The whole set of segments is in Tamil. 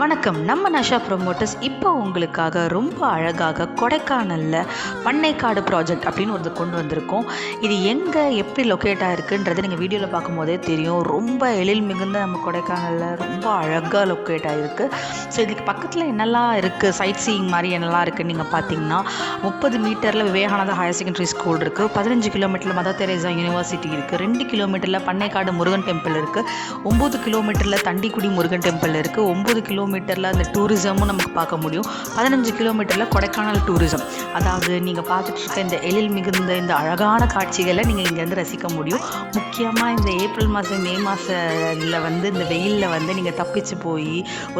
வணக்கம். நம்ம நஷா ப்ரொமோட்டர்ஸ் இப்போ உங்களுக்காக ரொம்ப அழகாக கொடைக்கானலில் பண்ணைக்காடு ப்ராஜெக்ட் அப்படின்னு ஒரு கொண்டு வந்திருக்கோம். இது எங்கே எப்படி லொக்கேட் ஆகிருக்குன்றது நீங்கள் வீடியோவில் பார்க்கும்போதே தெரியும். ரொம்ப எழில் மிகுந்த நம்ம கொடைக்கானலில் ரொம்ப அழகாக லொக்கேட் ஆகிருக்கு. ஸோ இதுக்கு பக்கத்தில் என்னெல்லாம் இருக்குது, சைட் சீயிங் மாதிரி என்னெல்லாம் இருக்குதுன்னு நீங்கள் பார்த்தீங்கன்னா 30 மீட்டரில் விவேகானந்தா ஹையர் செகண்டரி ஸ்கூல் இருக்குது, 15 கிலோமீட்டரில் மதர் தெரேசா யூனிவர்சிட்டி இருக்குது, 2 கிலோமீட்டரில் பண்ணைக்காடு முருகன் டெம்பிள் இருக்குது, 9 கிலோமீட்டரில் தண்டிக்குடி முருகன் டெம்பிள் இருக்குது, 9 கிலோமீட்டரில் அந்த டூரிசமும் நமக்கு பார்க்க முடியும், 15 கிலோமீட்டரில் கொடைக்கானல் டூரிசம். அதாவது நீங்கள் பார்த்துட்டு இருக்க இந்த எழில் மிகுந்த இந்த அழகான காட்சிகளை நீங்கள் இங்கேருந்து ரசிக்க முடியும். முக்கியமாக இந்த ஏப்ரல் மாதம் மே மாதத்தில் இந்த வெயிலில் நீங்கள் தப்பிச்சு போய்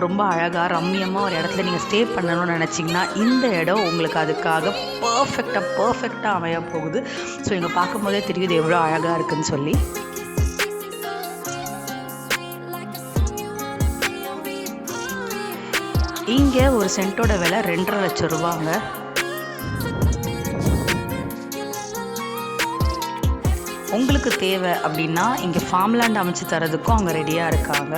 ரொம்ப அழகாக ரம்மியமாக ஒரு இடத்துல நீங்கள் ஸ்டே பண்ணணும்னு நினச்சிங்கன்னா இந்த இடம் உங்களுக்கு அதுக்காக பர்ஃபெக்டாக அமைய போகுது. ஸோ இங்கே பார்க்கும்போதே தெரியுது எவ்வளோ அழகாக இருக்குதுன்னு சொல்லி. இங்கே ஒரு சென்ட்டோட விலை 2.5 லட்சம் ரூபாங்க. உங்களுக்கு தேவை அப்படின்னா இங்கே ஃபார்ம்லேண்ட் அமைச்சு தரதுக்கும் அவங்க ரெடியாக இருக்காங்க.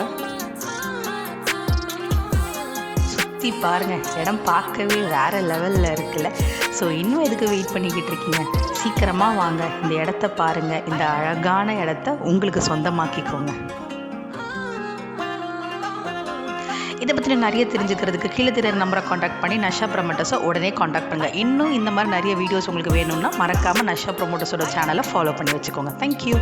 சுற்றி பாருங்கள், இடம் பார்க்கவே வேறு லெவலில் இருக்குல்ல. ஸோ இன்னும் எதுக்கு வெயிட் பண்ணிக்கிட்டு இருக்கீங்க? சீக்கிரமாக வாங்க, இந்த இடத்த பாருங்கள். இந்த அழகான இடத்த உங்களுக்கு சொந்தமாக்கிக்கோங்க. இதை பற்றி நிறைய தெரிஞ்சுக்கிறதுக்கு கீழே தெரியுற நம்பரை காண்டாக்ட் பண்ணி நஷா ப்ரொமோட்டர்ஸை உடனே காண்டாக்ட் பண்ணுங்கள். இன்னும் இந்த மாதிரி நிறைய வீடியோஸ் உங்களுக்கு வேணும்னா மறக்காமல் நஷா ப்ரொமோட்டர்ஸோட சேனலை ஃபாலோ பண்ணி வச்சுக்கோங்க. தேங்க்யூ.